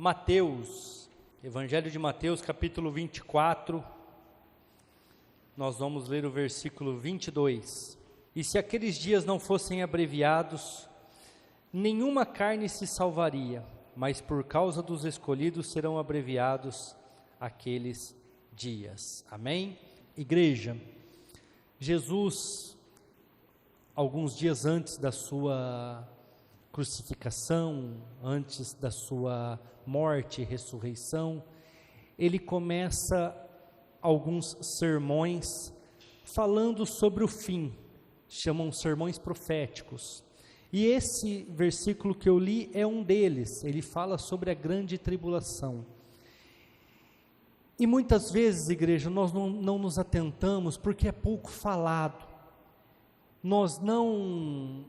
Mateus, Evangelho de Mateus, capítulo 24, nós vamos ler o versículo 22. E se aqueles dias não fossem abreviados, nenhuma carne se salvaria, mas por causa dos escolhidos serão abreviados aqueles dias. Amém? Igreja, Jesus, alguns dias antes da sua crucificação, antes da sua morte e ressurreição, ele começa alguns sermões falando sobre o fim, chamam sermões proféticos. E esse versículo que eu li é um deles, ele fala sobre a grande tribulação. E muitas vezes, igreja, nós não nos atentamos porque é pouco falado, nós não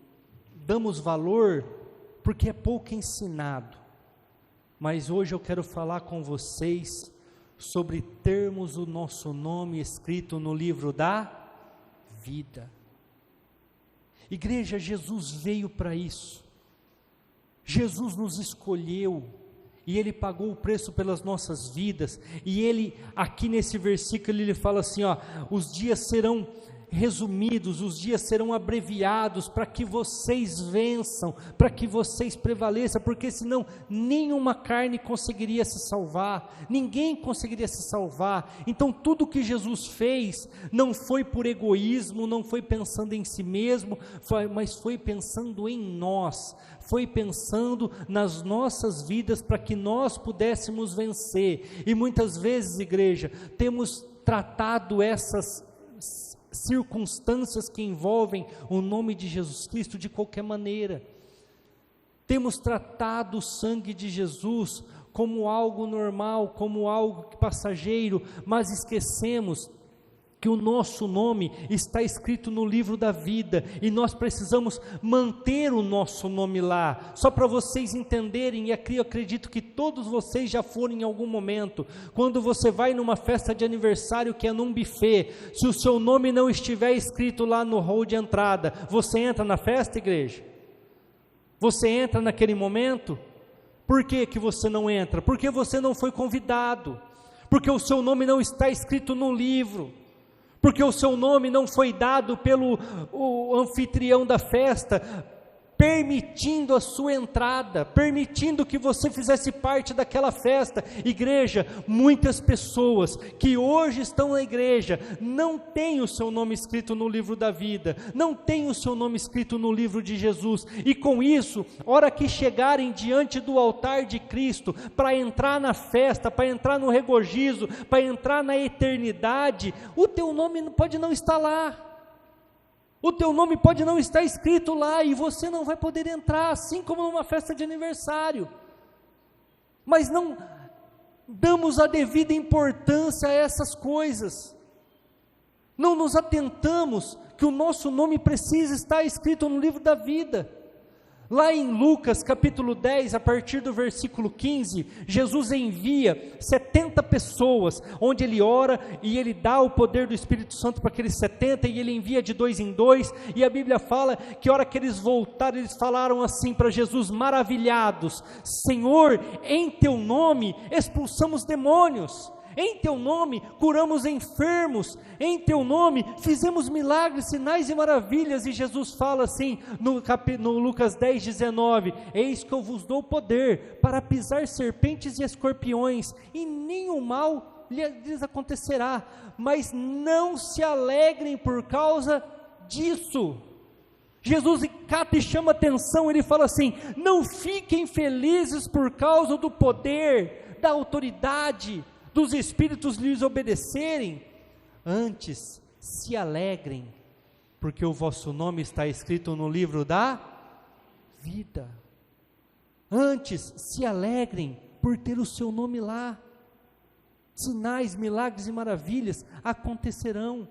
damos valor porque é pouco ensinado, mas hoje eu quero falar com vocês sobre termos o nosso nome escrito no livro da vida. Igreja, Jesus veio para isso, Jesus nos escolheu, e Ele pagou o preço pelas nossas vidas, e Ele, aqui nesse versículo, Ele fala assim, os dias serão resumidos, os dias serão abreviados, para que vocês vençam, para que vocês prevaleçam, porque senão nenhuma carne conseguiria se salvar, ninguém conseguiria se salvar. Então tudo que Jesus fez, não foi por egoísmo, não foi pensando em si mesmo, mas foi pensando em nós, foi pensando nas nossas vidas, para que nós pudéssemos vencer. E muitas vezes, igreja, temos tratado essas circunstâncias que envolvem o nome de Jesus Cristo de qualquer maneira, temos tratado o sangue de Jesus como algo normal, como algo passageiro, mas esquecemos que o nosso nome está escrito no livro da vida, e nós precisamos manter o nosso nome lá. Só para vocês entenderem, e aqui eu acredito que todos vocês já foram em algum momento, quando você vai numa festa de aniversário que é num buffet, se o seu nome não estiver escrito lá no hall de entrada, você entra na festa, igreja? Você entra naquele momento? Por que que você não entra? Porque você não foi convidado, porque o seu nome não está escrito no livro, porque o seu nome não foi dado pelo anfitrião da festa, permitindo a sua entrada, permitindo que você fizesse parte daquela festa. Igreja, muitas pessoas que hoje estão na igreja, não têm o seu nome escrito no livro da vida, não têm o seu nome escrito no livro de Jesus, e com isso, hora que chegarem diante do altar de Cristo, para entrar na festa, para entrar no regozijo, para entrar na eternidade, o teu nome pode não estar lá, o teu nome pode não estar escrito lá, e você não vai poder entrar, assim como numa festa de aniversário. Mas não damos a devida importância a essas coisas, não nos atentamos que o nosso nome precisa estar escrito no livro da vida. Lá em Lucas capítulo 10, a partir do versículo 15, Jesus envia 70 pessoas, onde Ele ora e Ele dá o poder do Espírito Santo para aqueles 70, e Ele envia de 2 em 2, e a Bíblia fala que a hora que eles voltaram, eles falaram assim para Jesus, maravilhados: Senhor, em Teu nome expulsamos demônios, em Teu nome curamos enfermos, em Teu nome fizemos milagres, sinais e maravilhas. E Jesus fala assim no Lucas 10, 19, eis que eu vos dou poder para pisar serpentes e escorpiões, e nenhum mal lhes acontecerá, mas não se alegrem por causa disso. Jesus cata e chama atenção, Ele fala assim, não fiquem felizes por causa do poder, da autoridade, dos espíritos lhes obedecerem, antes se alegrem, porque o vosso nome está escrito no livro da vida. Antes se alegrem por ter o seu nome lá, sinais, milagres e maravilhas acontecerão,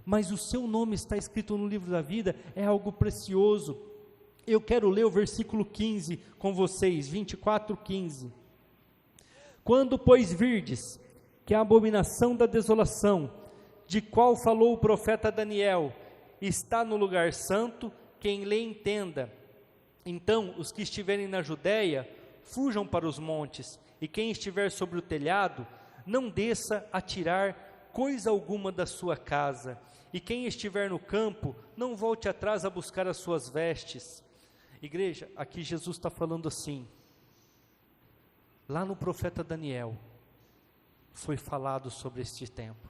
mas o seu nome está escrito no livro da vida, é algo precioso. Eu quero ler o versículo 15 com vocês, 24:15. Quando, pois, virdes que a abominação da desolação, de qual falou o profeta Daniel, está no lugar santo, quem lê entenda. Então, os que estiverem na Judéia, fujam para os montes, e quem estiver sobre o telhado, não desça a tirar coisa alguma da sua casa, e quem estiver no campo, não volte atrás a buscar as suas vestes. Igreja, aqui Jesus está falando assim, lá no profeta Daniel, foi falado sobre este tempo,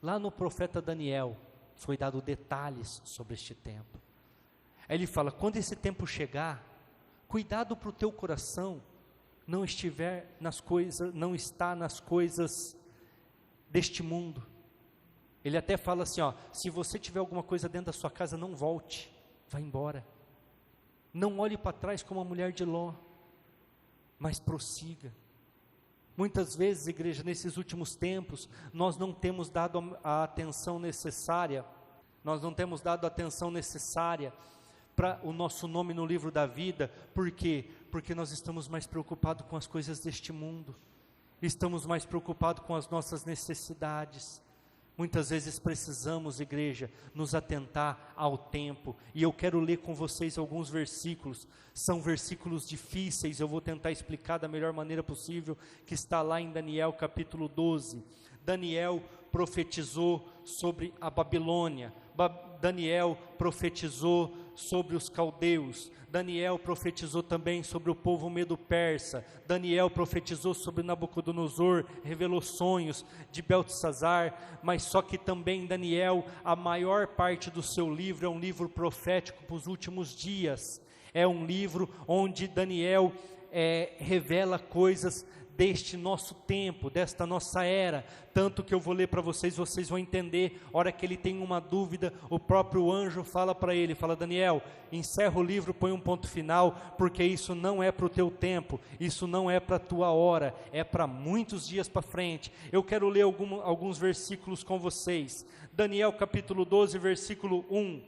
lá no profeta Daniel, foi dado detalhes sobre este tempo. Aí ele fala, quando esse tempo chegar, cuidado para o teu coração não estiver nas coisas, não está nas coisas deste mundo. Ele até fala assim, ó, se você tiver alguma coisa dentro da sua casa, não volte, vá embora. Não olhe para trás como a mulher de Ló, mas prossiga. Muitas vezes, igreja, nesses últimos tempos, nós não temos dado a atenção necessária, para o nosso nome no livro da vida. Por quê? Porque nós estamos mais preocupados com as coisas deste mundo, estamos mais preocupados com as nossas necessidades. Muitas vezes precisamos, igreja, nos atentar ao tempo, e eu quero ler com vocês alguns versículos, são versículos difíceis, eu vou tentar explicar da melhor maneira possível, que está lá em Daniel capítulo 12, Daniel profetizou sobre a Babilônia, Daniel profetizou sobre os caldeus, Daniel profetizou também sobre o povo medo-persa, Daniel profetizou sobre Nabucodonosor, revelou sonhos de Beltesazar, mas só que também Daniel, a maior parte do seu livro é um livro profético para os últimos dias, é um livro onde Daniel revela coisas deste nosso tempo, desta nossa era, tanto que eu vou ler para vocês, vocês vão entender. Hora que ele tem uma dúvida, o próprio anjo fala para ele, fala, Daniel, encerra o livro, põe um ponto final, porque isso não é para o teu tempo, isso não é para a tua hora, é para muitos dias para frente. Eu quero ler alguns versículos com vocês, Daniel capítulo 12, versículo 1,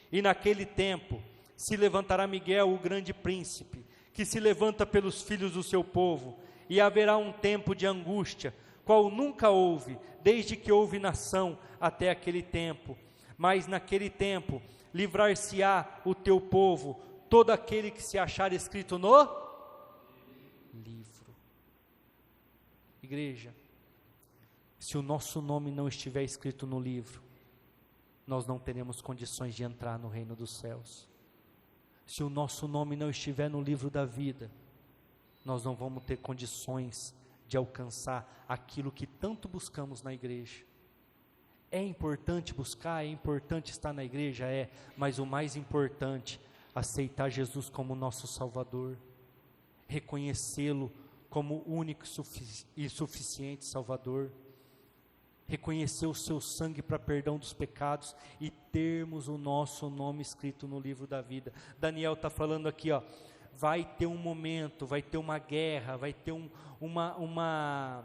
e naquele tempo se levantará Miguel, o grande príncipe, que se levanta pelos filhos do seu povo, e haverá um tempo de angústia, qual nunca houve, desde que houve nação até aquele tempo. Mas naquele tempo, livrar-se-á o teu povo, todo aquele que se achar escrito no livro. Igreja, se o nosso nome não estiver escrito no livro, nós não teremos condições de entrar no reino dos céus. Se o nosso nome não estiver no livro da vida, nós não vamos ter condições de alcançar aquilo que tanto buscamos na igreja. É importante buscar, é importante estar na igreja, mas o mais importante, aceitar Jesus como nosso Salvador, reconhecê-lo como único e suficiente Salvador, reconhecer o seu sangue para perdão dos pecados e termos o nosso nome escrito no livro da vida. Daniel está falando aqui, ó, vai ter um momento, vai ter uma guerra, vai ter uma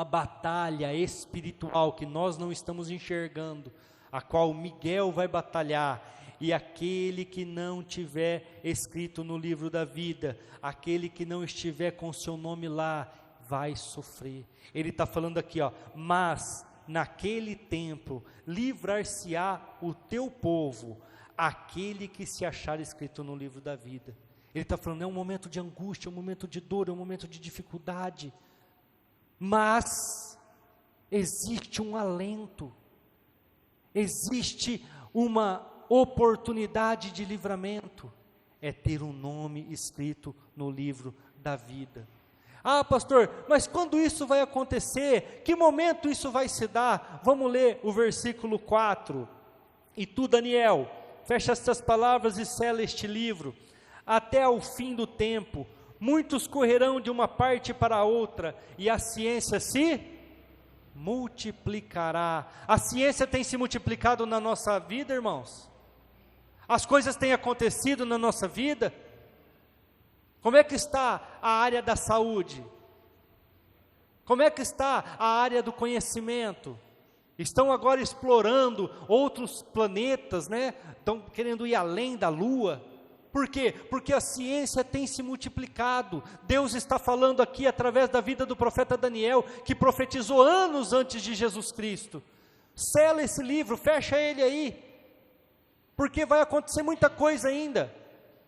batalha espiritual que nós não estamos enxergando, a qual Miguel vai batalhar, e aquele que não tiver escrito no livro da vida, aquele que não estiver com seu nome lá, vai sofrer. Ele está falando aqui, ó, mas naquele tempo livrar-se-á o teu povo, aquele que se achar escrito no livro da vida. Ele está falando, é um momento de angústia, é um momento de dor, é um momento de dificuldade, mas existe um alento, existe uma oportunidade de livramento, é ter um nome escrito no livro da vida. Ah, pastor, mas quando isso vai acontecer? Que momento isso vai se dar? Vamos ler o versículo 4. E tu, Daniel, fecha estas palavras e sela este livro. Até ao fim do tempo, muitos correrão de uma parte para a outra, e a ciência se multiplicará. A ciência tem se multiplicado na nossa vida, irmãos? As coisas têm acontecido na nossa vida? Como é que está a área da saúde? Como é que está a área do conhecimento? Estão agora explorando outros planetas, né? Estão querendo ir além da Lua. Por quê? Porque a ciência tem se multiplicado. Deus está falando aqui através da vida do profeta Daniel, que profetizou anos antes de Jesus Cristo. Sela esse livro, fecha ele aí, porque vai acontecer muita coisa ainda.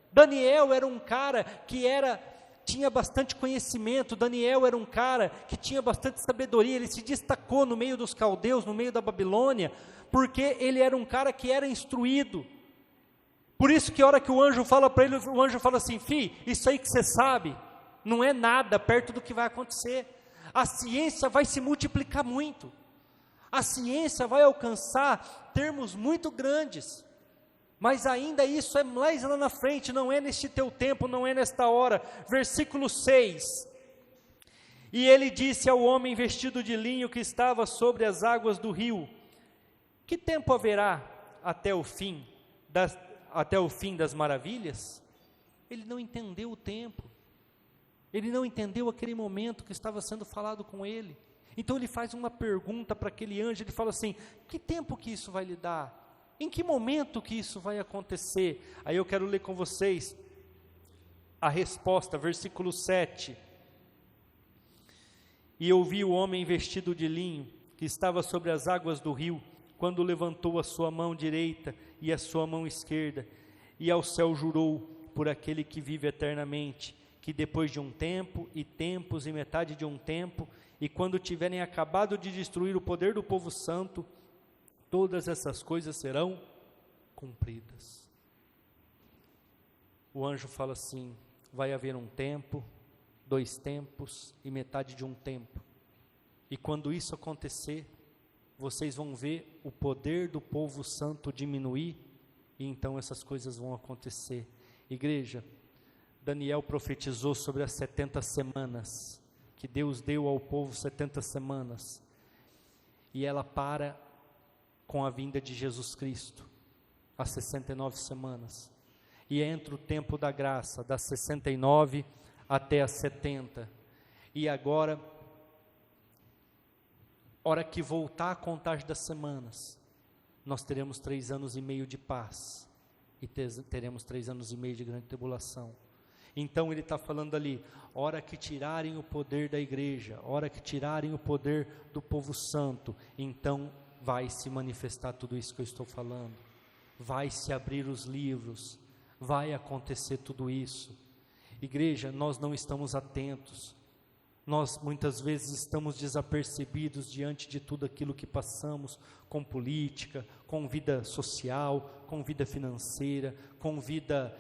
Daniel era um cara que era tinha bastante conhecimento. Daniel era um cara que tinha bastante sabedoria, ele se destacou no meio dos caldeus, no meio da Babilônia, porque ele era um cara que era instruído. Por isso que a hora que o anjo fala para ele, o anjo fala assim: filho, isso aí que você sabe, não é nada perto do que vai acontecer. A ciência vai se multiplicar muito, a ciência vai alcançar termos muito grandes, mas ainda isso é mais lá na frente, não é neste teu tempo, não é nesta hora. Versículo 6, e ele disse ao homem vestido de linho que estava sobre as águas do rio: que tempo haverá até o fim das maravilhas? Ele não entendeu o tempo, ele não entendeu aquele momento que estava sendo falado com ele. Então ele faz uma pergunta para aquele anjo, ele fala assim: que tempo que isso vai lhe dar? Em que momento que isso vai acontecer? Aí eu quero ler com vocês a resposta, versículo 7. E eu vi o homem vestido de linho, que estava sobre as águas do rio, quando levantou a sua mão direita e a sua mão esquerda, e ao céu jurou por aquele que vive eternamente, que depois de um tempo, e tempos, e metade de um tempo, e quando tiverem acabado de destruir o poder do povo santo, todas essas coisas serão cumpridas. O anjo fala assim: vai haver um tempo, 2 tempos e metade de um tempo, e quando isso acontecer, vocês vão ver o poder do povo santo diminuir, e então essas coisas vão acontecer. Igreja, Daniel profetizou sobre as 70 semanas, que Deus deu ao povo 70 semanas, e ela para com a vinda de Jesus Cristo, às 69 semanas, e entra o tempo da graça, das 69 até as 70, e agora, hora que voltar a contagem das semanas, nós teremos 3 anos e meio de paz, e teremos 3 anos e meio de grande tribulação. Então ele está falando ali, hora que tirarem o poder da igreja, hora que tirarem o poder do povo santo, então vai se manifestar tudo isso que eu estou falando, vai se abrir os livros, vai acontecer tudo isso. Igreja, nós não estamos atentos, nós muitas vezes estamos desapercebidos diante de tudo aquilo que passamos, com política, com vida social, com vida financeira, com vida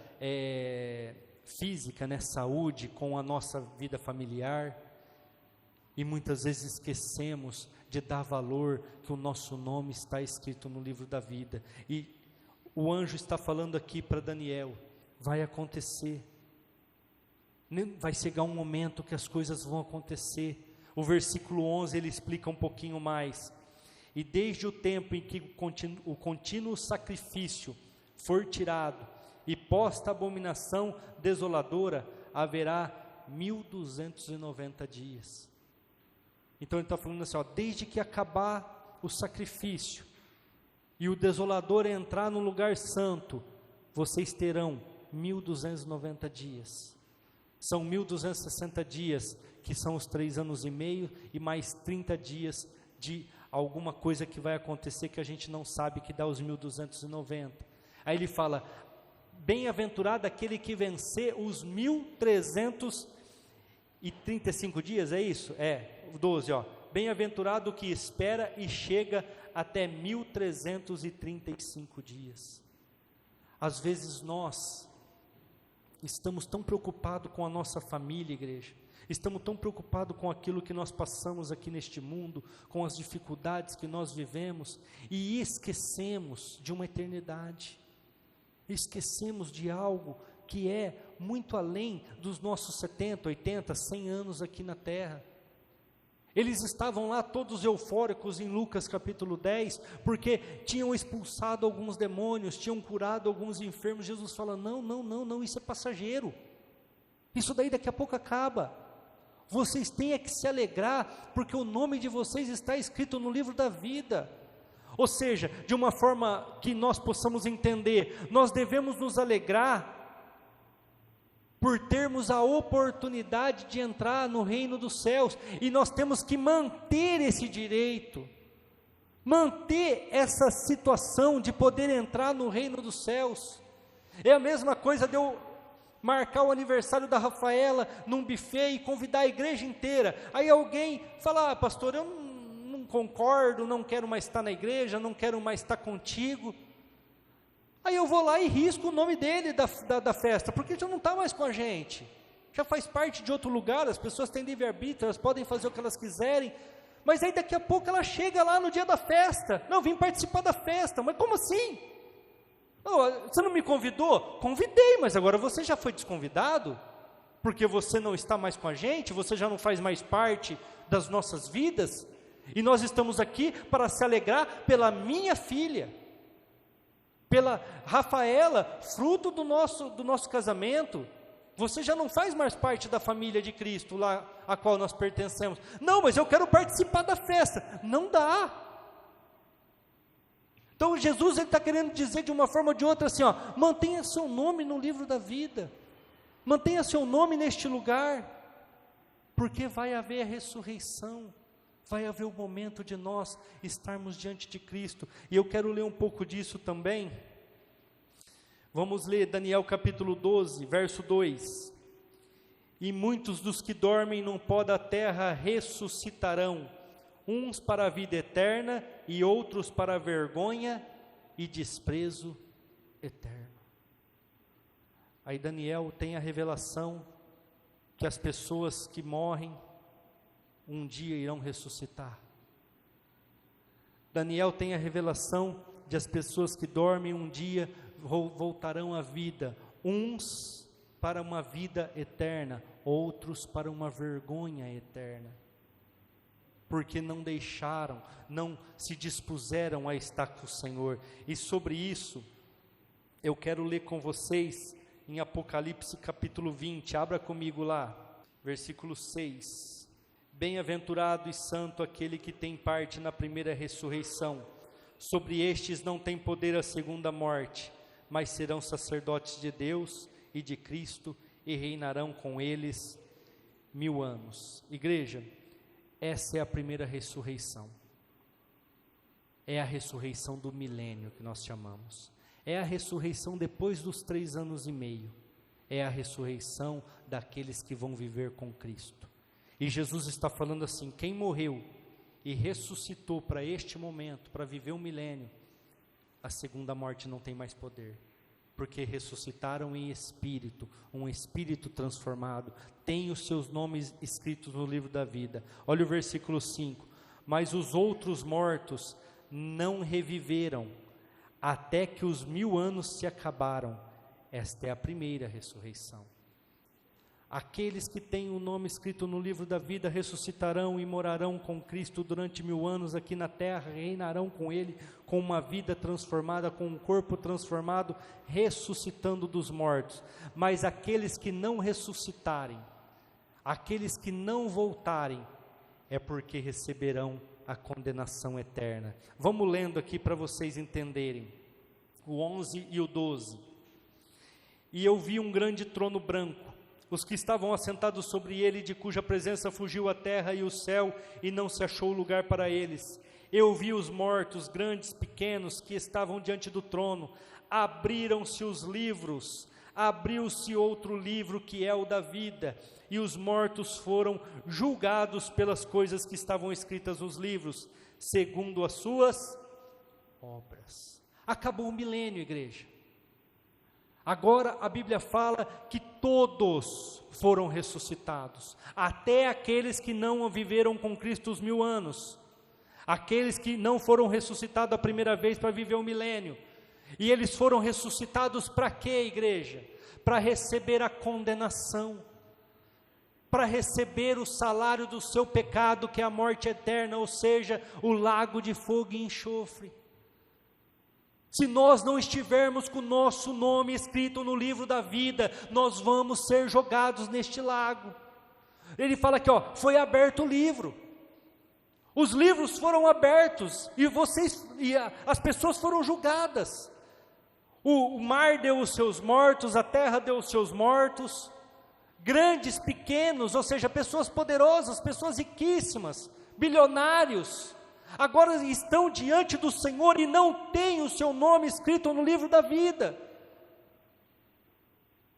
física, saúde, com a nossa vida familiar, e muitas vezes esquecemos de dar valor que o nosso nome está escrito no livro da vida. E o anjo está falando aqui para Daniel: vai acontecer, vai chegar um momento que as coisas vão acontecer. O versículo 11 ele explica um pouquinho mais: e desde o tempo em que o contínuo sacrifício for tirado e posta a abominação desoladora, haverá 1290 dias. Então ele está falando assim, desde que acabar o sacrifício e o desolador entrar no lugar santo, vocês terão 1290 dias. São 1260 dias, que são os 3 anos e meio, e mais 30 dias de alguma coisa que vai acontecer que a gente não sabe, que dá os 1290. Aí ele fala: bem-aventurado aquele que vencer os 1335 dias, é isso? 12, bem-aventurado o que espera e chega até 1335 dias. Às vezes nós estamos tão preocupados com a nossa família, igreja, estamos tão preocupados com aquilo que nós passamos aqui neste mundo, com as dificuldades que nós vivemos, e esquecemos de uma eternidade, esquecemos de algo que é muito além dos nossos 70, 80, 100 anos aqui na terra. Eles estavam lá todos eufóricos em Lucas capítulo 10, porque tinham expulsado alguns demônios, tinham curado alguns enfermos. Jesus fala: não, isso é passageiro, isso daí daqui a pouco acaba. Vocês têm que se alegrar, porque o nome de vocês está escrito no livro da vida. Ou seja, de uma forma que nós possamos entender, nós devemos nos alegrar por termos a oportunidade de entrar no reino dos céus, e nós temos que manter esse direito, manter essa situação de poder entrar no reino dos céus. É a mesma coisa de eu marcar o aniversário da Rafaela num buffet e convidar a igreja inteira. Aí alguém fala, pastor, eu não concordo, não quero mais estar na igreja, não quero mais estar contigo. Aí eu vou lá e risco o nome dele da festa, porque já não está mais com a gente, já faz parte de outro lugar, as pessoas têm livre-arbítrio, elas podem fazer o que elas quiserem, mas aí daqui a pouco ela chega lá no dia da festa, não, vim participar da festa, mas como assim? Você não me convidou? Convidei, mas agora você já foi desconvidado, porque você não está mais com a gente, você já não faz mais parte das nossas vidas, e nós estamos aqui para se alegrar pela minha filha, pela Rafaela, fruto do nosso casamento. Você já não faz mais parte da família de Cristo, lá a qual nós pertencemos. Não, mas eu quero participar da festa. Não dá. Então Jesus está querendo dizer de uma forma ou de outra assim, mantenha seu nome no livro da vida, mantenha seu nome neste lugar, porque vai haver a ressurreição, vai haver o momento de nós estarmos diante de Cristo, e eu quero ler um pouco disso também. Vamos ler Daniel capítulo 12, verso 2, e muitos dos que dormem no pó da terra ressuscitarão, uns para a vida eterna, e outros para a vergonha e desprezo eterno. Aí Daniel tem a revelação, que as pessoas que morrem, um dia irão ressuscitar. Daniel tem a revelação, de as pessoas que dormem, um dia voltarão à vida, uns para uma vida eterna, outros para uma vergonha eterna, porque não deixaram, não se dispuseram a estar com o Senhor. E sobre isso, eu quero ler com vocês, em Apocalipse capítulo 20, abra comigo lá, versículo 6, bem-aventurado e santo aquele que tem parte na primeira ressurreição, sobre estes não tem poder a segunda morte, mas serão sacerdotes de Deus e de Cristo, e reinarão com eles 1000 anos. Igreja, essa é a primeira ressurreição, é a ressurreição do milênio que nós chamamos, é a ressurreição depois dos 3 anos e meio, é a ressurreição daqueles que vão viver com Cristo. E Jesus está falando assim, quem morreu e ressuscitou para este momento, para viver o milênio, a segunda morte não tem mais poder, porque ressuscitaram em espírito, um espírito transformado, tem os seus nomes escritos no livro da vida. Olha o versículo 5, mas os outros mortos não reviveram, até que os 1000 anos se acabaram. Esta é a primeira ressurreição. Aqueles que têm o nome escrito no livro da vida ressuscitarão e morarão com Cristo durante 1000 anos aqui na terra, reinarão com Ele, com uma vida transformada, com um corpo transformado, ressuscitando dos mortos. Mas aqueles que não ressuscitarem, aqueles que não voltarem, é porque receberão a condenação eterna. Vamos lendo aqui para vocês entenderem, o 11 e o 12. E eu vi um grande trono branco, os que estavam assentados sobre ele, de cuja presença fugiu a terra e o céu, e não se achou lugar para eles. Eu vi os mortos, grandes, pequenos, que estavam diante do trono. Abriram-se os livros, abriu-se outro livro, que é o da vida, e os mortos foram julgados pelas coisas que estavam escritas nos livros, segundo as suas obras. Acabou o milênio, igreja. Agora a Bíblia fala que todos foram ressuscitados, até aqueles que não viveram com Cristo os 1000 anos, aqueles que não foram ressuscitados a primeira vez para viver o milênio, e eles foram ressuscitados para quê, igreja? Para receber a condenação, para receber o salário do seu pecado, que é a morte eterna, ou seja, o lago de fogo e enxofre. Se nós não estivermos com o nosso nome escrito no livro da vida, nós vamos ser jogados neste lago. Ele fala aqui, foi aberto o livro. Os livros foram abertos e as pessoas foram julgadas. O mar deu os seus mortos, a terra deu os seus mortos, grandes, pequenos, ou seja, pessoas poderosas, pessoas riquíssimas, bilionários, agora estão diante do Senhor e não têm o seu nome escrito no livro da vida.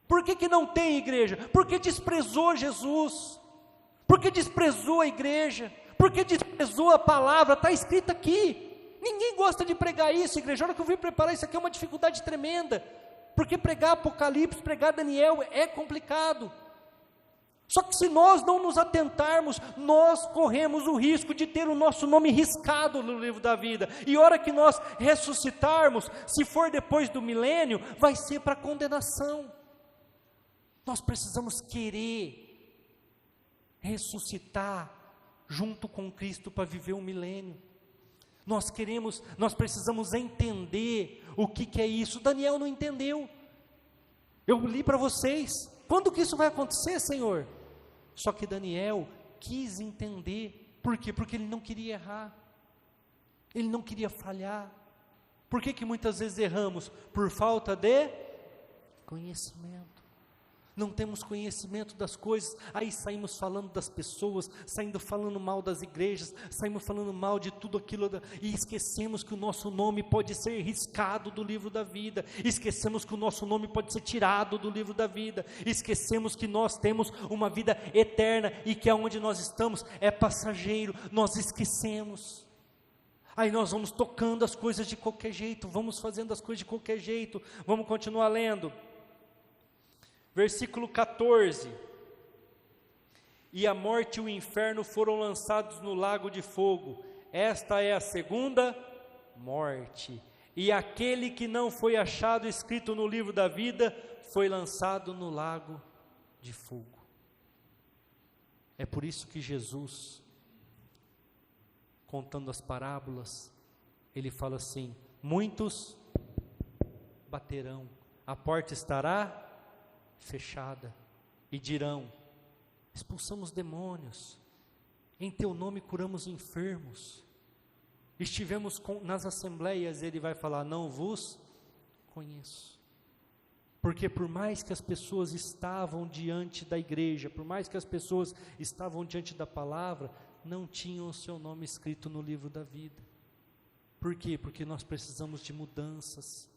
Por que não tem igreja? Porque desprezou Jesus, porque desprezou a igreja, porque desprezou a palavra. Está escrito aqui, ninguém gosta de pregar isso, igreja. A hora que eu vim preparar isso aqui é uma dificuldade tremenda, porque pregar Apocalipse, pregar Daniel é complicado. Só que se nós não nos atentarmos, nós corremos o risco de ter o nosso nome riscado no livro da vida, e a hora que nós ressuscitarmos, se for depois do milênio, vai ser para condenação. Nós precisamos querer ressuscitar junto com Cristo para viver o milênio. Nós precisamos entender o que é isso. Daniel não entendeu. Eu li para vocês, quando que isso vai acontecer, Senhor? Só que Daniel quis entender. Por quê? Porque ele não queria errar, ele não queria falhar. Por que muitas vezes erramos? Por falta de conhecimento. Não temos conhecimento das coisas, aí saímos falando das pessoas, saímos falando mal das igrejas, saímos falando mal de tudo aquilo, e esquecemos que o nosso nome pode ser riscado do livro da vida, esquecemos que o nosso nome pode ser tirado do livro da vida, esquecemos que nós temos uma vida eterna, e que aonde nós estamos é passageiro. Nós esquecemos, aí nós vamos tocando as coisas de qualquer jeito, vamos fazendo as coisas de qualquer jeito. Vamos continuar lendo. Versículo 14: e a morte e o inferno foram lançados no lago de fogo. Esta é a segunda morte, e aquele que não foi achado escrito no livro da vida foi lançado no lago de fogo. É por isso que Jesus, contando as parábolas, ele fala assim: muitos baterão, a porta estará fechada, e dirão: expulsamos demônios, em teu nome curamos enfermos, estivemos nas assembleias. Ele vai falar: não vos conheço. Porque por mais que as pessoas estavam diante da igreja, por mais que as pessoas estavam diante da palavra, não tinham o seu nome escrito no livro da vida. Por quê? Porque nós precisamos de mudanças,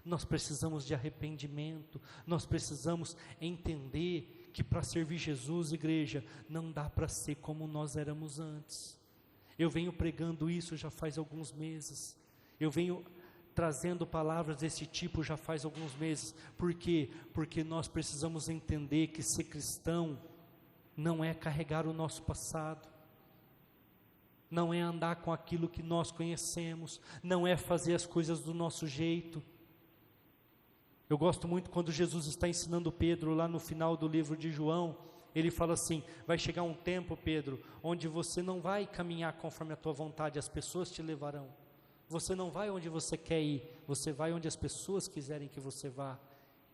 nós precisamos de arrependimento, nós precisamos entender que para servir Jesus, igreja, não dá para ser como nós éramos antes. Eu venho pregando isso já faz alguns meses, eu venho trazendo palavras desse tipo já faz alguns meses. Por quê? Porque nós precisamos entender que ser cristão não é carregar o nosso passado, não é andar com aquilo que nós conhecemos, não é fazer as coisas do nosso jeito. Eu gosto muito quando Jesus está ensinando Pedro lá no final do livro de João. Ele fala assim: vai chegar um tempo, Pedro, onde você não vai caminhar conforme a tua vontade, as pessoas te levarão. Você não vai onde você quer ir, você vai onde as pessoas quiserem que você vá.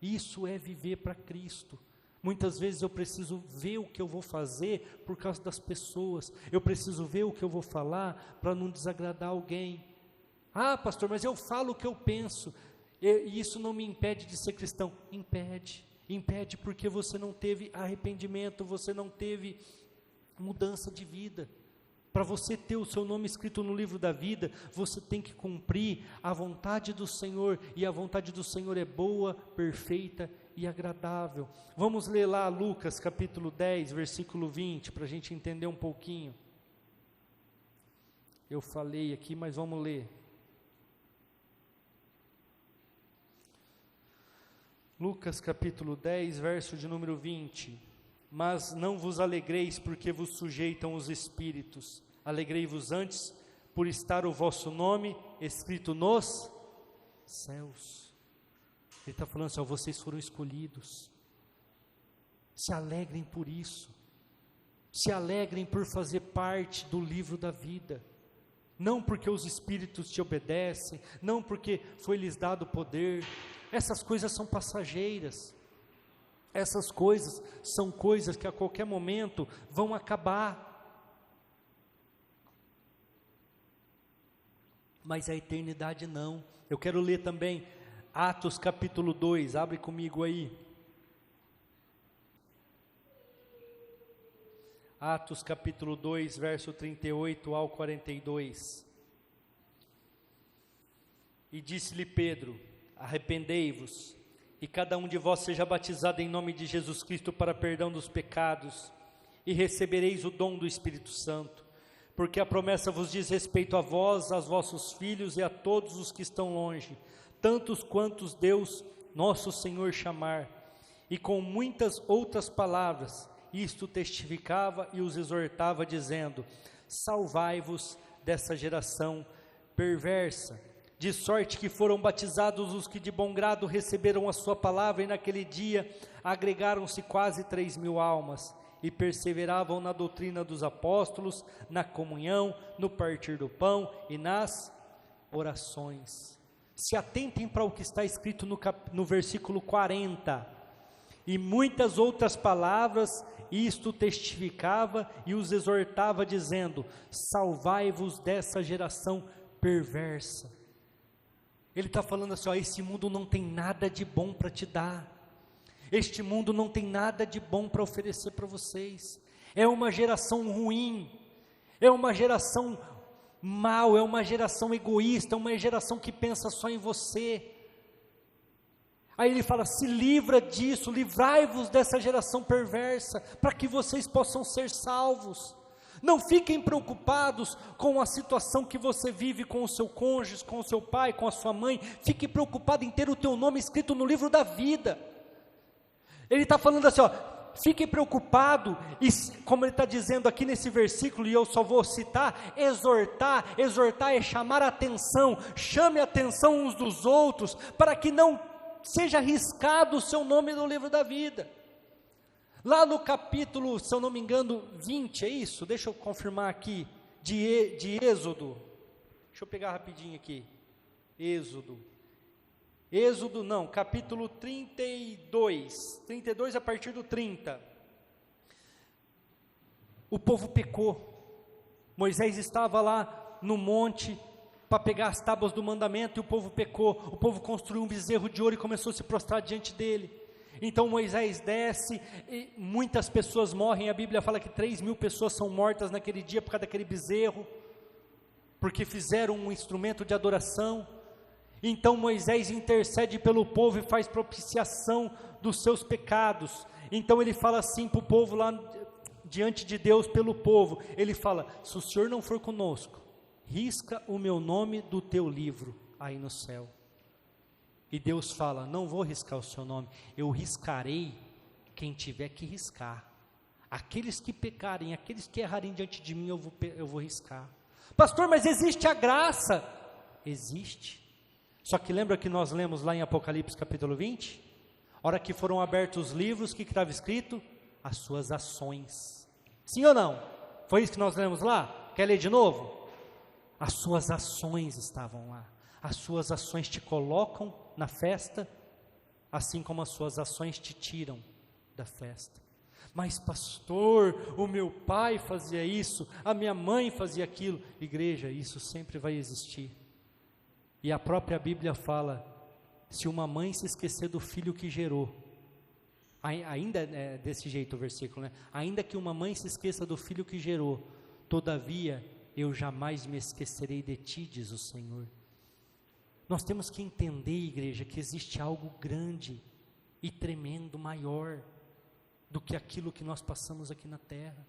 Isso é viver para Cristo. Muitas vezes eu preciso ver o que eu vou fazer por causa das pessoas, eu preciso ver o que eu vou falar para não desagradar alguém. Ah, pastor, mas eu falo o que eu penso, e isso não me impede de ser cristão. Impede porque você não teve arrependimento, você não teve mudança de vida. Para você ter o seu nome escrito no livro da vida, você tem que cumprir a vontade do Senhor, e a vontade do Senhor é boa, perfeita e agradável. Vamos ler lá Lucas capítulo 10, versículo 20, para a gente entender um pouquinho. Eu falei aqui, mas vamos ler. Lucas capítulo 10, verso de número 20. Mas não vos alegreis porque vos sujeitam os espíritos, alegrei-vos antes por estar o vosso nome escrito nos céus. Ele está falando assim: ó, vocês foram escolhidos, se alegrem por isso, se alegrem por fazer parte do livro da vida, não porque os espíritos te obedecem, não porque foi-lhes dado poder. Essas coisas são passageiras, essas coisas são coisas que a qualquer momento vão acabar, mas a eternidade não. Eu quero ler também Atos capítulo 2, abre comigo aí, Atos capítulo 2, verso 38 ao 42, e disse-lhe Pedro: arrependei-vos e cada um de vós seja batizado em nome de Jesus Cristo para perdão dos pecados, e recebereis o dom do Espírito Santo, porque a promessa vos diz respeito a vós, aos vossos filhos e a todos os que estão longe, tantos quantos Deus, nosso Senhor, chamar. E com muitas outras palavras, isto testificava e os exortava, dizendo: salvai-vos dessa geração perversa. De sorte que foram batizados os que de bom grado receberam a sua palavra, e naquele dia agregaram-se quase 3.000 almas, e perseveravam na doutrina dos apóstolos, na comunhão, no partir do pão e nas orações. Se atentem para o que está escrito no versículo 40, e muitas outras palavras, isto testificava e os exortava, dizendo: salvai-vos dessa geração perversa. Ele está falando assim, ó, esse mundo não tem nada de bom para te dar, este mundo não tem nada de bom para oferecer para vocês, é uma geração ruim, é uma geração mal, é uma geração egoísta, é uma geração que pensa só em você. Aí ele fala: se livra disso, livrai-vos dessa geração perversa, para que vocês possam ser salvos. Não fiquem preocupados com a situação que você vive com o seu cônjuge, com o seu pai, com a sua mãe. Fique preocupado em ter o teu nome escrito no livro da vida. Ele está falando assim, ó, fique preocupado, e como ele está dizendo aqui nesse versículo, e eu só vou citar, exortar é chamar a atenção, chame a atenção uns dos outros, para que não seja arriscado o seu nome no livro da vida. Lá no capítulo, se eu não me engano, 20, é isso? Deixa eu confirmar aqui, de Êxodo, deixa eu pegar rapidinho aqui, Êxodo não, capítulo 32 a partir do 30, o povo pecou, Moisés estava lá no monte, para pegar as tábuas do mandamento, e o povo pecou, o povo construiu um bezerro de ouro e começou a se prostrar diante dele. Então Moisés desce, e muitas pessoas morrem, a Bíblia fala que 3.000 pessoas são mortas naquele dia por causa daquele bezerro, porque fizeram um instrumento de adoração. Então Moisés intercede pelo povo e faz propiciação dos seus pecados. Então ele fala assim para o povo lá, diante de Deus pelo povo, ele fala: se o Senhor não for conosco, risca o meu nome do teu livro aí no céu. E Deus fala: não vou riscar o seu nome, eu riscarei quem tiver que riscar. Aqueles que pecarem, aqueles que errarem diante de mim, eu vou riscar. Pastor, mas existe a graça? Existe. Só que lembra que nós lemos lá em Apocalipse capítulo 20? A hora que foram abertos os livros, o que estava escrito? As suas ações. Sim ou não? Foi isso que nós lemos lá? Quer ler de novo? As suas ações estavam lá. As suas ações te colocam na festa, assim como as suas ações te tiram da festa. Mas pastor, o meu pai fazia isso, a minha mãe fazia aquilo. Igreja, isso sempre vai existir. E a própria Bíblia fala: se uma mãe se esquecer do filho que gerou, ainda é desse jeito o versículo, né? Ainda que uma mãe se esqueça do filho que gerou, todavia eu jamais me esquecerei de ti, diz o Senhor. Nós temos que entender, igreja, que existe algo grande e tremendo, maior do que aquilo que nós passamos aqui na terra.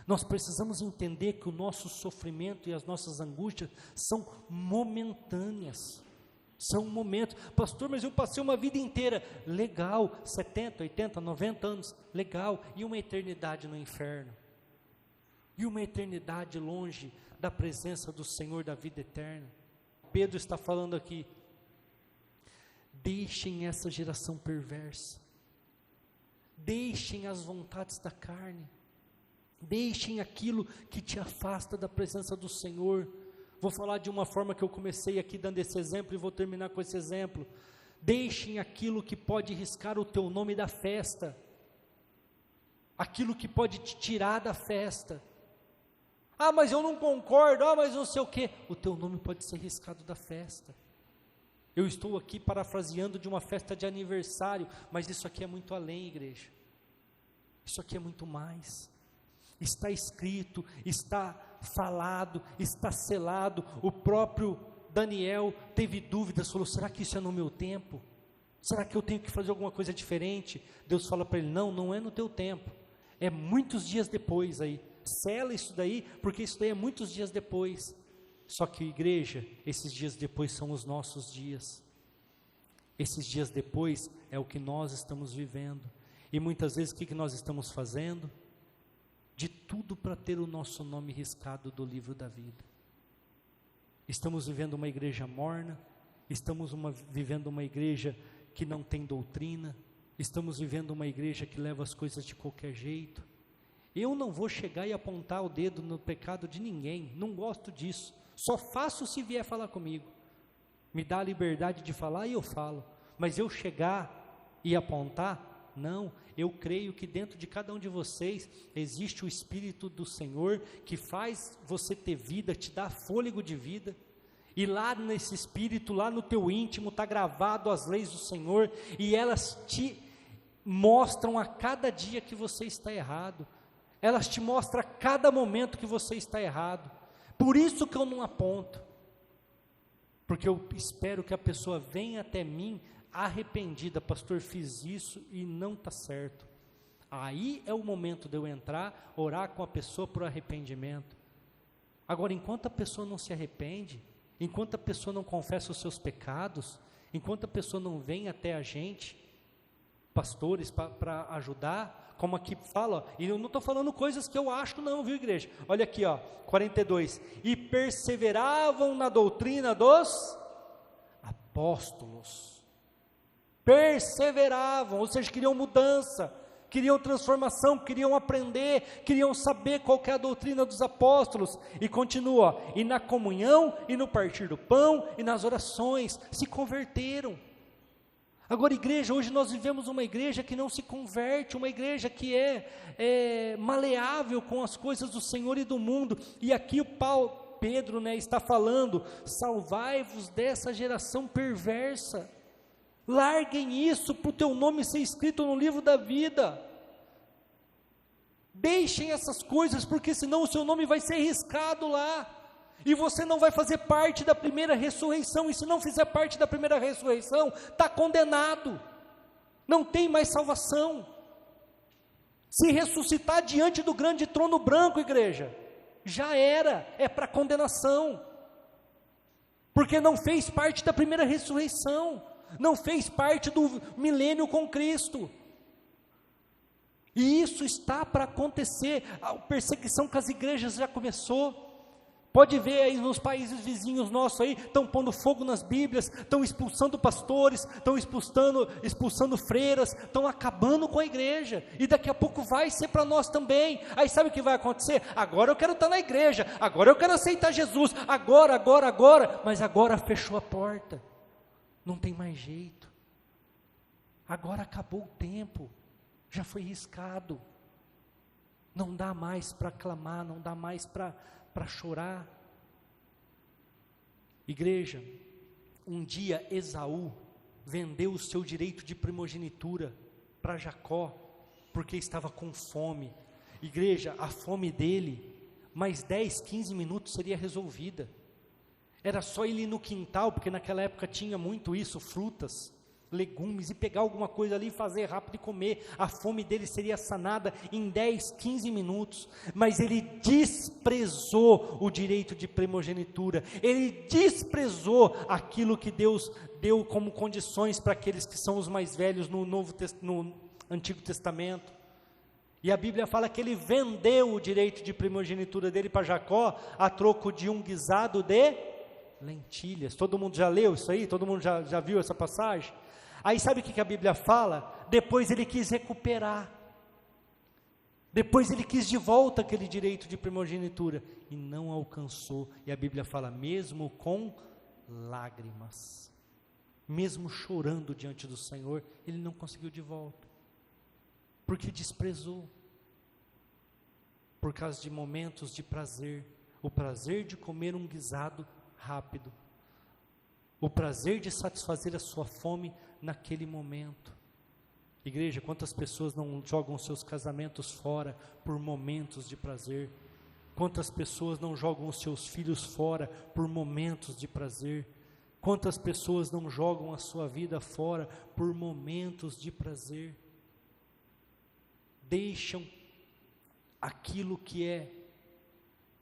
Nós precisamos entender que o nosso sofrimento e as nossas angústias são momentâneas, são momentos. Pastor, mas eu passei uma vida inteira, legal, 70, 80, 90 anos, legal, e uma eternidade no inferno? E uma eternidade longe da presença do Senhor da vida eterna? Pedro está falando aqui: deixem essa geração perversa, deixem as vontades da carne, deixem aquilo que te afasta da presença do Senhor. Vou falar de uma forma que eu comecei aqui dando esse exemplo e vou terminar com esse exemplo. Deixem aquilo que pode riscar o teu nome da festa, aquilo que pode te tirar da festa. Ah, mas eu não concordo, mas não sei o quê. O teu nome pode ser riscado da festa. Eu estou aqui parafraseando de uma festa de aniversário, mas isso aqui é muito além, igreja. Isso aqui é muito mais. Está escrito, está falado, está selado. O próprio Daniel teve dúvidas, falou: será que isso é no meu tempo? Será que eu tenho que fazer alguma coisa diferente? Deus fala para ele, não, não é no teu tempo, é muitos dias depois aí, sela isso daí, porque isso daí é muitos dias depois. Só que, igreja, esses dias depois são os nossos dias, esses dias depois é o que nós estamos vivendo, e muitas vezes o que nós estamos fazendo? De tudo para ter o nosso nome riscado do livro da vida. Estamos vivendo uma igreja morna, estamos vivendo uma igreja que não tem doutrina, estamos vivendo uma igreja que leva as coisas de qualquer jeito. Eu não vou chegar e apontar o dedo no pecado de ninguém, não gosto disso, só faço se vier falar comigo, me dá a liberdade de falar e eu falo, mas eu chegar e apontar, não. Eu creio que dentro de cada um de vocês existe o Espírito do Senhor que faz você ter vida, te dá fôlego de vida, e lá nesse Espírito, lá no teu íntimo está gravado as leis do Senhor, e elas te mostram a cada dia que você está errado, elas te mostram a cada momento que você está errado. Por isso que eu não aponto, porque eu espero que a pessoa venha até mim arrependida, pastor, fiz isso e não está certo. Aí é o momento de eu entrar, orar com a pessoa por arrependimento. Agora, enquanto a pessoa não se arrepende, enquanto a pessoa não confessa os seus pecados, enquanto a pessoa não vem até a gente, pastores, para ajudar, como aqui fala, e eu não estou falando coisas que eu acho não, viu, igreja? Olha aqui, 42, e perseveravam na doutrina dos apóstolos, perseveravam, ou seja, queriam mudança, queriam transformação, queriam aprender, queriam saber qual que é a doutrina dos apóstolos, e continua, e na comunhão, e no partir do pão, e nas orações, se converteram. Agora, igreja, hoje nós vivemos uma igreja que não se converte, uma igreja que é maleável com as coisas do Senhor e do mundo, e aqui Pedro está falando, salvai-vos dessa geração perversa, larguem isso para o teu nome ser escrito no livro da vida, deixem essas coisas, porque senão o seu nome vai ser riscado lá, e você não vai fazer parte da primeira ressurreição, e se não fizer parte da primeira ressurreição, está condenado, não tem mais salvação. Se ressuscitar diante do grande trono branco, igreja, já era, é para condenação, porque não fez parte da primeira ressurreição, não fez parte do milênio com Cristo, e isso está para acontecer. A perseguição com as igrejas já começou, pode ver aí nos países vizinhos nossos aí, estão pondo fogo nas Bíblias, estão expulsando pastores, estão expulsando freiras, estão acabando com a igreja, e daqui a pouco vai ser para nós também. Aí sabe o que vai acontecer? Agora eu quero estar na igreja, agora eu quero aceitar Jesus, agora, mas agora fechou a porta, não tem mais jeito, agora acabou o tempo, já foi riscado, não dá mais para clamar, não dá mais para chorar. Igreja, um dia Esaú vendeu o seu direito de primogenitura para Jacó, porque estava com fome. Igreja, a fome dele, mais 10, 15 minutos seria resolvida, era só ele ir no quintal, porque naquela época tinha muito isso, frutas, legumes, e pegar alguma coisa ali e fazer rápido e comer, a fome dele seria sanada em 10, 15 minutos, mas ele desprezou o direito de primogenitura, ele desprezou aquilo que Deus deu como condições para aqueles que são os mais velhos no Antigo Testamento, e a Bíblia fala que ele vendeu o direito de primogenitura dele para Jacó, a troco de um guisado de lentilhas. Todo mundo já leu isso aí? Todo mundo já viu essa passagem? Aí sabe o que a Bíblia fala? Depois ele quis recuperar, depois ele quis de volta aquele direito de primogenitura, e não alcançou, e a Bíblia fala, mesmo com lágrimas, mesmo chorando diante do Senhor, ele não conseguiu de volta, porque desprezou, por causa de momentos de prazer, o prazer de comer um guisado rápido, o prazer de satisfazer a sua fome naquele momento. Igreja, quantas pessoas não jogam seus casamentos fora por momentos de prazer? Quantas pessoas não jogam os seus filhos fora por momentos de prazer? Quantas pessoas não jogam a sua vida fora por momentos de prazer? Deixam aquilo que é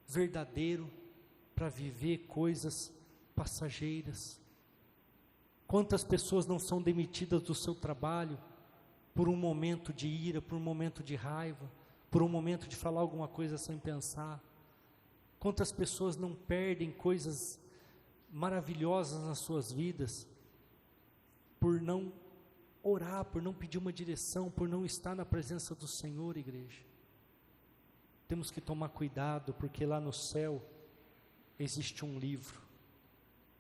verdadeiro para viver coisas passageiras. Quantas pessoas não são demitidas do seu trabalho por um momento de ira, por um momento de raiva, por um momento de falar alguma coisa sem pensar? Quantas pessoas não perdem coisas maravilhosas nas suas vidas por não orar, por não pedir uma direção, por não estar na presença do Senhor, igreja? Temos que tomar cuidado, porque lá no céu existe um livro,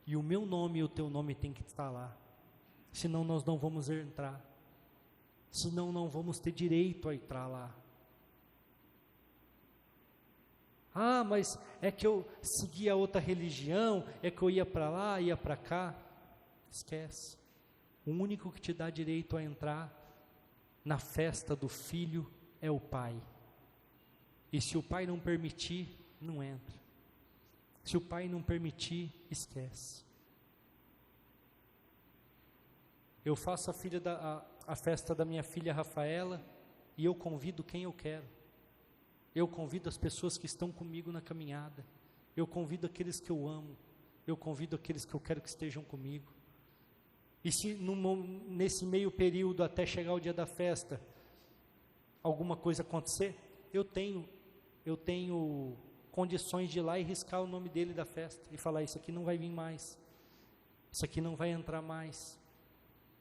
e o meu nome e o teu nome tem que estar lá, senão nós não vamos entrar, senão não vamos ter direito a entrar lá. Ah, mas é que eu seguia outra religião, é que eu ia para lá, ia para cá. Esquece. O único que te dá direito a entrar na festa do filho é o Pai. E se o Pai não permitir, não entra. Se o Pai não permitir, esquece. Eu faço a festa da minha filha Rafaela, e eu convido quem eu quero. Eu convido as pessoas que estão comigo na caminhada. Eu convido aqueles que eu amo. Eu convido aqueles que eu quero que estejam comigo. E se nesse meio período, até chegar o dia da festa, alguma coisa acontecer, eu tenho condições de ir lá e riscar o nome dele da festa, e falar, isso aqui não vai vir mais, isso aqui não vai entrar mais.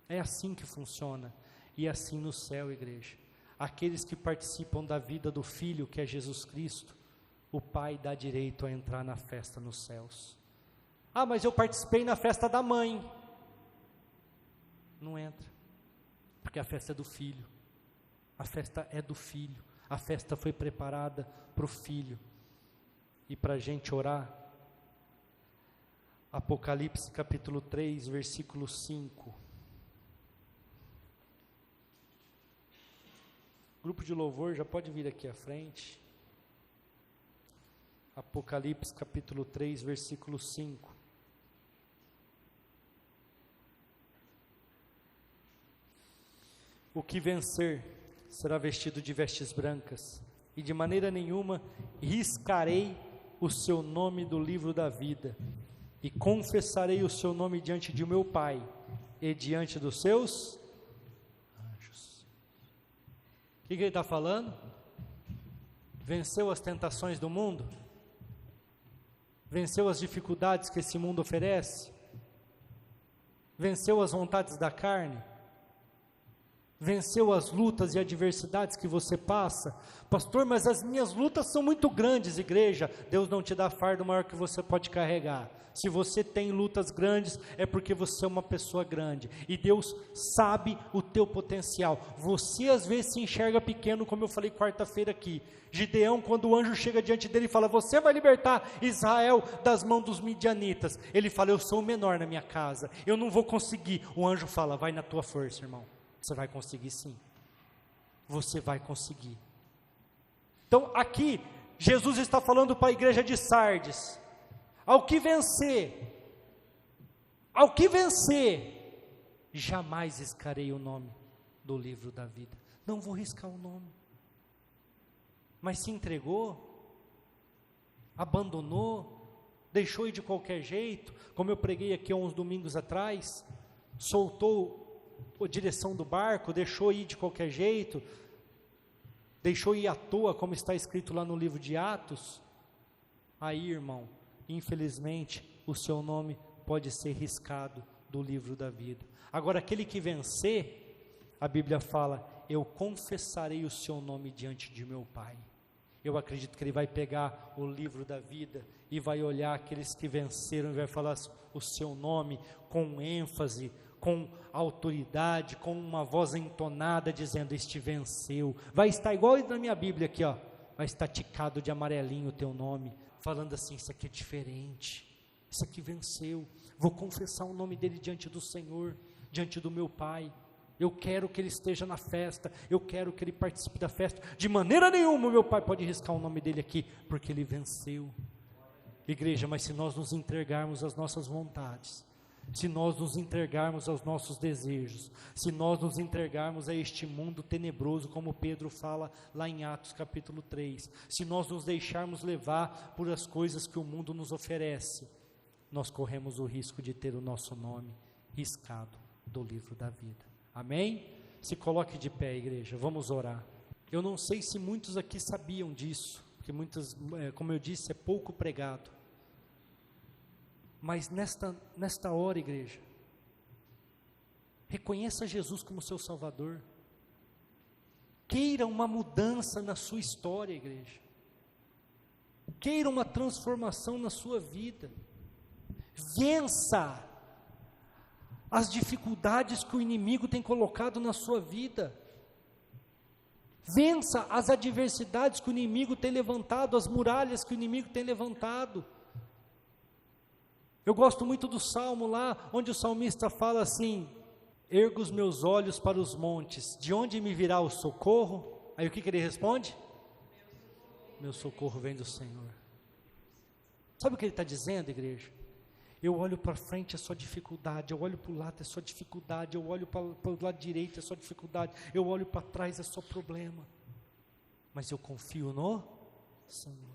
É assim que funciona, e assim no céu, igreja. Aqueles que participam da vida do Filho, que é Jesus Cristo, o Pai dá direito a entrar na festa nos céus. Ah, mas eu participei na festa da mãe. Não entra, porque a festa é do Filho, a festa é do Filho, a festa foi preparada para o Filho. E para a gente orar, Apocalipse capítulo 3, versículo 5. Grupo de louvor já pode vir aqui à frente. Apocalipse capítulo 3, versículo 5. O que vencer será vestido de vestes brancas, e de maneira nenhuma riscarei o seu nome do livro da vida, e confessarei o seu nome diante de meu Pai e diante dos seus anjos. O que ele está falando? Venceu as tentações do mundo? Venceu as dificuldades que esse mundo oferece? Venceu as vontades da carne? Venceu as lutas e adversidades que você passa? Pastor, mas as minhas lutas são muito grandes, igreja. Deus não te dá fardo maior que você pode carregar. Se você tem lutas grandes, é porque você é uma pessoa grande, e Deus sabe o teu potencial. Você às vezes se enxerga pequeno, como eu falei quarta-feira aqui. Gideão, quando o anjo chega diante dele e fala, você vai libertar Israel das mãos dos midianitas, ele fala, eu sou o menor na minha casa, eu não vou conseguir. O anjo fala, vai na tua força, irmão. Você vai conseguir sim, você vai conseguir. Então aqui, Jesus está falando para a igreja de Sardes, ao que vencer, jamais riscarei o nome do livro da vida, não vou riscar o nome. Mas se entregou, abandonou, deixou ir de qualquer jeito, como eu preguei aqui há uns domingos atrás, soltou a direção do barco, deixou ir de qualquer jeito, deixou ir à toa, como está escrito lá no livro de Atos, aí, irmão, infelizmente, o seu nome pode ser riscado do livro da vida. Agora, aquele que vencer, a Bíblia fala, eu confessarei o seu nome diante de meu Pai. Eu acredito que ele vai pegar o livro da vida e vai olhar aqueles que venceram e vai falar o seu nome com ênfase, com autoridade, com uma voz entonada, dizendo, este venceu. Vai estar igual na minha Bíblia aqui, ó, vai estar ticado de amarelinho o teu nome, falando assim, isso aqui é diferente, isso aqui venceu, vou confessar o nome dele diante do Senhor, diante do meu Pai. Eu quero que ele esteja na festa, eu quero que ele participe da festa. De maneira nenhuma o meu Pai pode riscar o nome dele aqui, porque ele venceu. Igreja, mas se nós nos entregarmos às nossas vontades, se nós nos entregarmos aos nossos desejos, se nós nos entregarmos a este mundo tenebroso, como Pedro fala lá em Atos capítulo 3, se nós nos deixarmos levar por as coisas que o mundo nos oferece, nós corremos o risco de ter o nosso nome riscado do livro da vida. Amém? Se coloque de pé, igreja, vamos orar. Eu não sei se muitos aqui sabiam disso, porque muitas, como eu disse, é pouco pregado. Mas nesta hora, igreja, reconheça Jesus como seu Salvador. Queira uma mudança na sua história, igreja. Queira uma transformação na sua vida. Vença as dificuldades que o inimigo tem colocado na sua vida. Vença as adversidades que o inimigo tem levantado, as muralhas que o inimigo tem levantado. Eu gosto muito do Salmo lá, onde o salmista fala assim: ergo os meus olhos para os montes, de onde me virá o socorro? Aí o que ele responde? Meu socorro vem do Senhor. Sabe o que ele está dizendo, igreja? Eu olho para frente, é só dificuldade, eu olho para o lado, é só dificuldade, eu olho para o lado direito, é só dificuldade, eu olho para trás, é só problema, mas eu confio no Senhor.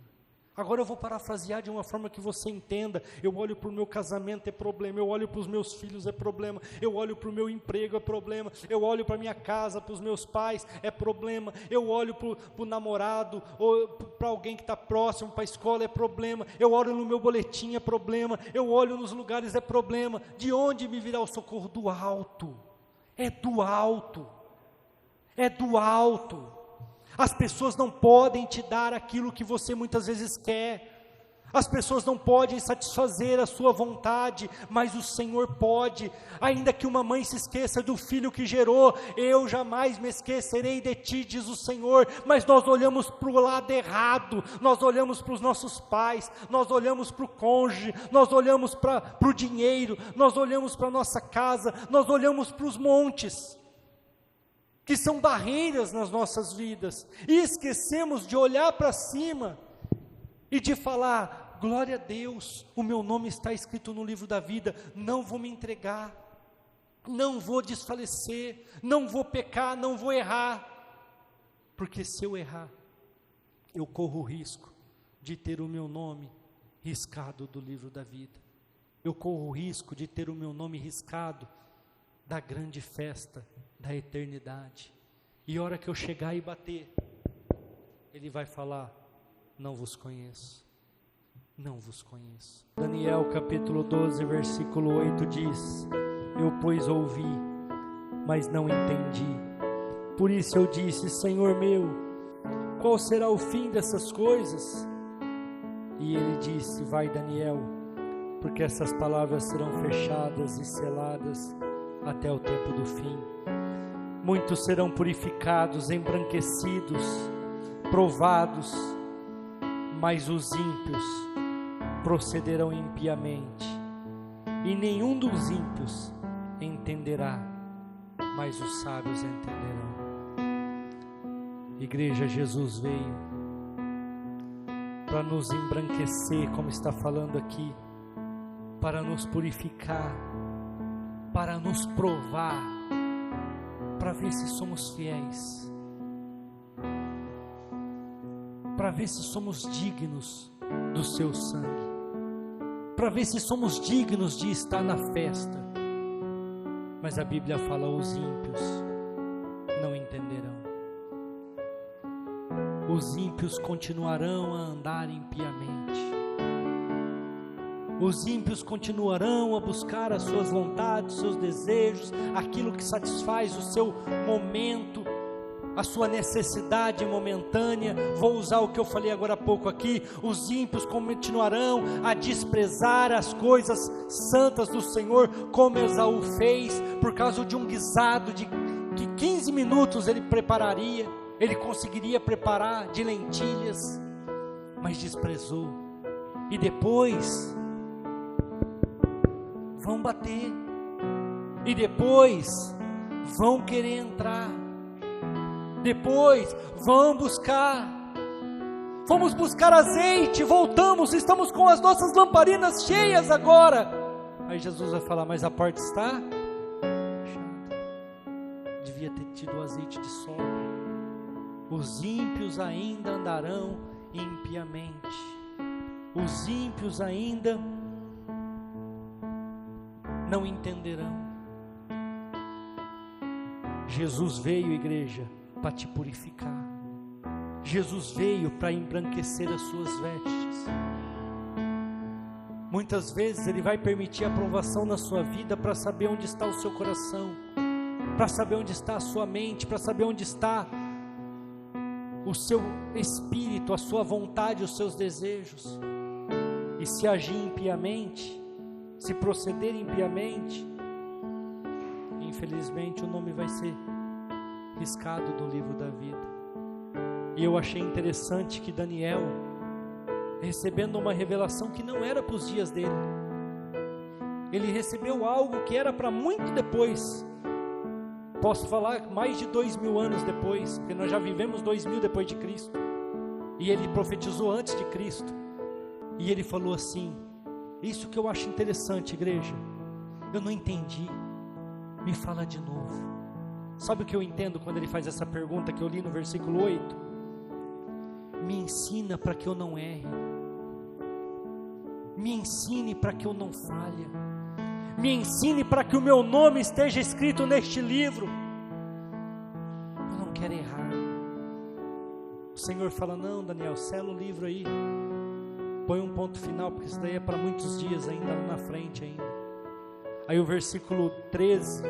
Agora eu vou parafrasear de uma forma que você entenda. Eu olho para o meu casamento, é problema. Eu olho para os meus filhos, é problema. Eu olho para o meu emprego, é problema. Eu olho para a minha casa, para os meus pais, é problema. Eu olho para o namorado, ou para alguém que está próximo, para a escola, é problema. Eu olho no meu boletim, é problema. Eu olho nos lugares, é problema. De onde me virá o socorro? Do alto. É do alto. É do alto. As pessoas não podem te dar aquilo que você muitas vezes quer, as pessoas não podem satisfazer a sua vontade, mas o Senhor pode. Ainda que uma mãe se esqueça do filho que gerou, eu jamais me esquecerei de ti, diz o Senhor. Mas nós olhamos para o lado errado, nós olhamos para os nossos pais, nós olhamos para o cônjuge, nós olhamos para o dinheiro, nós olhamos para a nossa casa, nós olhamos para os montes, que são barreiras nas nossas vidas, e esquecemos de olhar para cima, e de falar: glória a Deus, o meu nome está escrito no livro da vida, não vou me entregar, não vou desfalecer, não vou pecar, não vou errar, porque se eu errar, eu corro o risco de ter o meu nome riscado do livro da vida, eu corro o risco de ter o meu nome riscado da grande festa da eternidade, e a hora que eu chegar e bater, ele vai falar: não vos conheço, não vos conheço. Daniel capítulo 12, versículo 8 diz: eu pois ouvi, mas não entendi, por isso eu disse: Senhor meu, qual será o fim dessas coisas? E ele disse: vai, Daniel, porque essas palavras serão fechadas e seladas até o tempo do fim. Muitos serão purificados, embranquecidos, provados, mas os ímpios procederão impiamente, e nenhum dos ímpios entenderá, mas os sábios entenderão. Igreja, Jesus veio para nos embranquecer, como está falando aqui, para nos purificar, para nos provar, para ver se somos fiéis, para ver se somos dignos do seu sangue, para ver se somos dignos de estar na festa. Mas a Bíblia fala: os ímpios não entenderão, os ímpios continuarão a andar impiamente, os ímpios continuarão a buscar as suas vontades, seus desejos, aquilo que satisfaz o seu momento, a sua necessidade momentânea. Vou usar o que eu falei agora há pouco aqui: os ímpios continuarão a desprezar as coisas santas do Senhor, como Esaú fez, por causa de um guisado que 15 minutos ele prepararia, ele conseguiria preparar de lentilhas, mas desprezou. E depois vão bater, e depois vão querer entrar, depois vão buscar. Fomos buscar azeite, voltamos, estamos com as nossas lamparinas cheias agora, Aí Jesus vai falar, mas a porta está fechada. Devia ter tido o azeite de sobra. Os ímpios ainda andarão impiamente. Os ímpios ainda não entenderão. Jesus veio, igreja, para te purificar. Jesus veio para embranquecer as suas vestes. Muitas vezes Ele vai permitir a provação na sua vida para saber onde está o seu coração, para saber onde está a sua mente, para saber onde está o seu espírito, a sua vontade, os seus desejos. E se agir impiamente, se proceder impiamente, infelizmente o nome vai ser riscado do livro da vida. E eu achei interessante que Daniel, recebendo uma revelação que não era para os dias dele, ele recebeu algo que era para muito depois. Posso falar mais de 2000 anos depois, porque nós já vivemos 2000 depois de Cristo, e ele profetizou antes de Cristo, e ele falou assim, isso que eu acho interessante, igreja, eu não entendi, me fala de novo. Sabe o que eu entendo quando ele faz essa pergunta que eu li no versículo 8? Me ensina para que eu não erre, me ensine para que eu não falhe, me ensine para que o meu nome esteja escrito neste livro. Eu não quero errar. O Senhor fala, não, Daniel, sela o livro aí, põe um ponto final, porque isso daí é para muitos dias ainda, lá na frente ainda. Aí o versículo 13,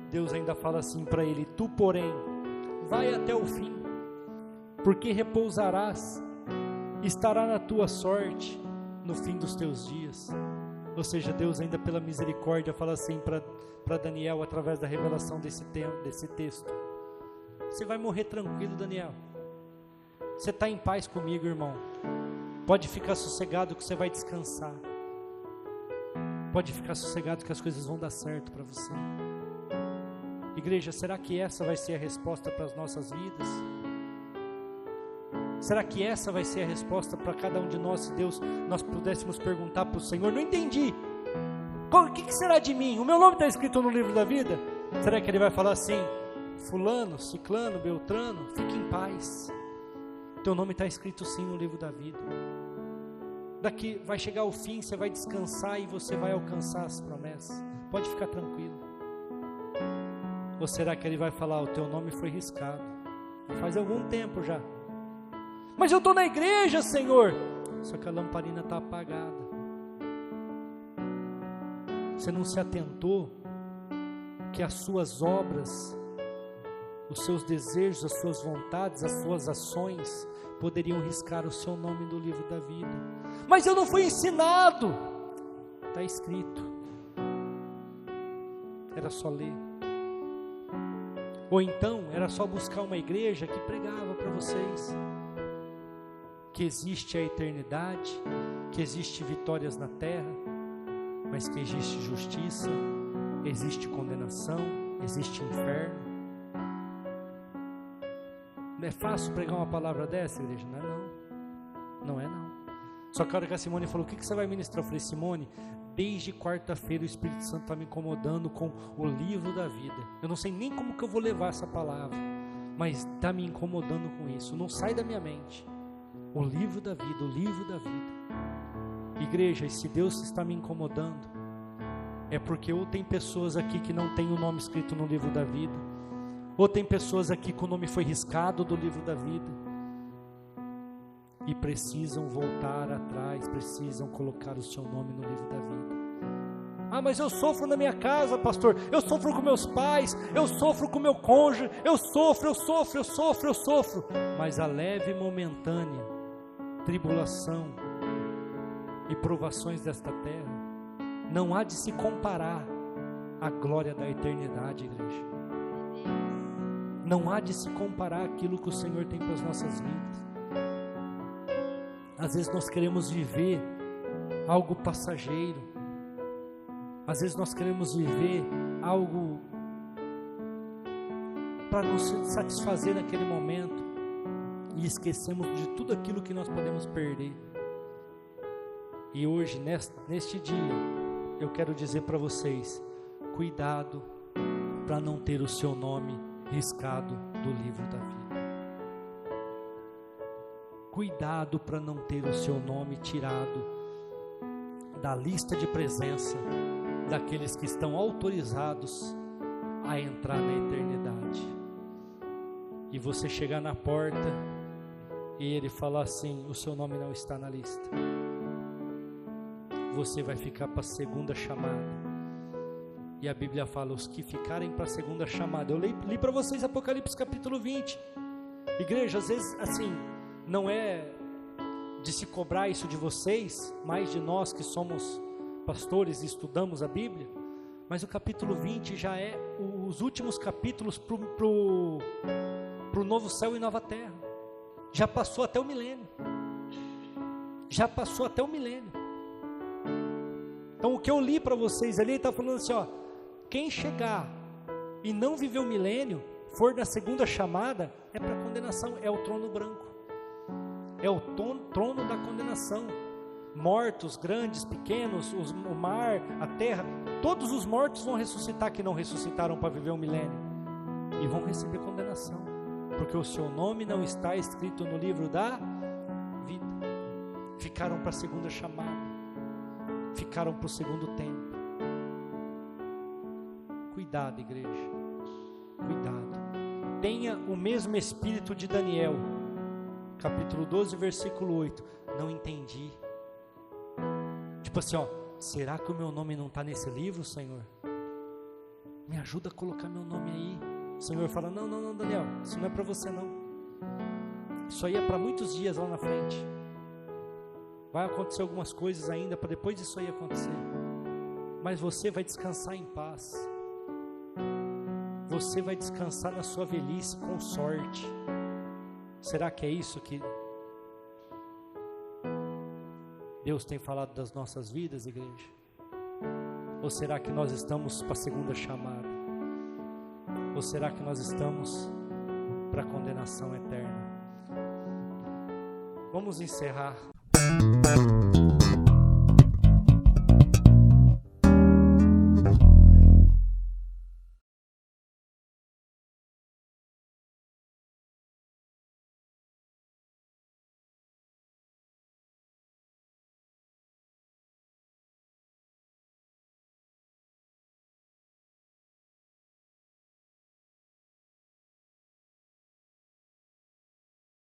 Deus ainda fala assim para ele, tu porém, vai até o fim, porque repousarás, estará na tua sorte, no fim dos teus dias. Ou seja, Deus ainda pela misericórdia fala assim para Daniel, através da revelação desse texto, você vai morrer tranquilo, Daniel, você está em paz comigo, irmão, pode ficar sossegado que você vai descansar, pode ficar sossegado que as coisas vão dar certo para você. Igreja, será que essa vai ser a resposta para as nossas vidas? Será que essa vai ser a resposta para cada um de nós, se Deus, nós pudéssemos perguntar para o Senhor, não entendi, o que será de mim? O meu nome está escrito no livro da vida? Será que Ele vai falar assim, fulano, ciclano, beltrano, fique em paz, teu nome está escrito sim no livro da vida, daqui vai chegar o fim, você vai descansar e você vai alcançar as promessas, pode ficar tranquilo. Ou será que Ele vai falar, o teu nome foi riscado, faz algum tempo já, mas eu estou na igreja, Senhor, só que a lamparina está apagada, você não se atentou que as suas obras, os seus desejos, as suas vontades, as suas ações poderiam riscar o seu nome do livro da vida. Mas eu não fui ensinado, está escrito, era só ler, ou então era só buscar uma igreja que pregava para vocês que existe a eternidade, que existe vitórias na terra, mas que existe justiça, existe condenação, existe inferno. Não é fácil pregar uma palavra dessa, igreja? Não é não, não é não. Só que a hora que a Simone falou, o que você vai ministrar? Eu falei, Simone, desde quarta-feira o Espírito Santo está me incomodando com o livro da vida, eu não sei nem como que eu vou levar essa palavra, mas está me incomodando com isso, não sai da minha mente. O livro da vida, o livro da vida. Igreja, e se Deus está me incomodando, é porque ou tem pessoas aqui que não tem o nome escrito no livro da vida, ou tem pessoas aqui que o nome foi riscado do livro da vida, e precisam voltar atrás, precisam colocar o seu nome no livro da vida. Ah, mas eu sofro na minha casa, pastor, eu sofro com meus pais, eu sofro com meu cônjuge, eu sofro, mas a leve e momentânea tribulação e provações desta terra não há de se comparar à glória da eternidade, igreja. Não há de se comparar aquilo que o Senhor tem para as nossas vidas. Às vezes nós queremos viver algo passageiro, às vezes nós queremos viver algo para nos satisfazer naquele momento, e esquecemos de tudo aquilo que nós podemos perder. E hoje, neste dia, eu quero dizer para vocês, cuidado para não ter o seu nome riscado do livro da vida. Cuidado para não ter o seu nome tirado da lista de presença daqueles que estão autorizados a entrar na eternidade. E você chegar na porta e ele falar assim, o seu nome não está na lista. Você vai ficar para a segunda chamada. E a Bíblia fala, os que ficarem para a segunda chamada. Eu li para vocês Apocalipse capítulo 20. Igreja, às vezes assim, não é de se cobrar isso de vocês, mais de nós que somos pastores e estudamos a Bíblia, mas o capítulo 20 já é os últimos capítulos pro novo céu e nova terra. Já passou até o milênio. Já passou até o milênio. Então o que eu li para vocês ali, ele está falando assim, ó, quem chegar e não viver o milênio, for na segunda chamada, é para condenação, é o trono branco, é o trono da condenação. Mortos, grandes, pequenos, o mar, a terra, todos os mortos vão ressuscitar que não ressuscitaram para viver o milênio, e vão receber condenação, porque o seu nome não está escrito no livro da vida. Ficaram para a segunda chamada, ficaram para o segundo tempo. Cuidado, igreja, cuidado. Tenha o mesmo espírito de Daniel, capítulo 12, versículo 8. Não entendi. Tipo assim, ó, será que o meu nome não está nesse livro, Senhor? Me ajuda a colocar meu nome aí. O Senhor fala, não, Daniel, isso não é para você não. Isso aí é para muitos dias lá na frente. Vai acontecer algumas coisas ainda para depois disso aí acontecer. Mas você vai descansar em paz. Você vai descansar na sua velhice com sorte. Será que é isso que Deus tem falado das nossas vidas, igreja? Ou será que nós estamos para a segunda chamada? Ou será que nós estamos para a condenação eterna? Vamos encerrar.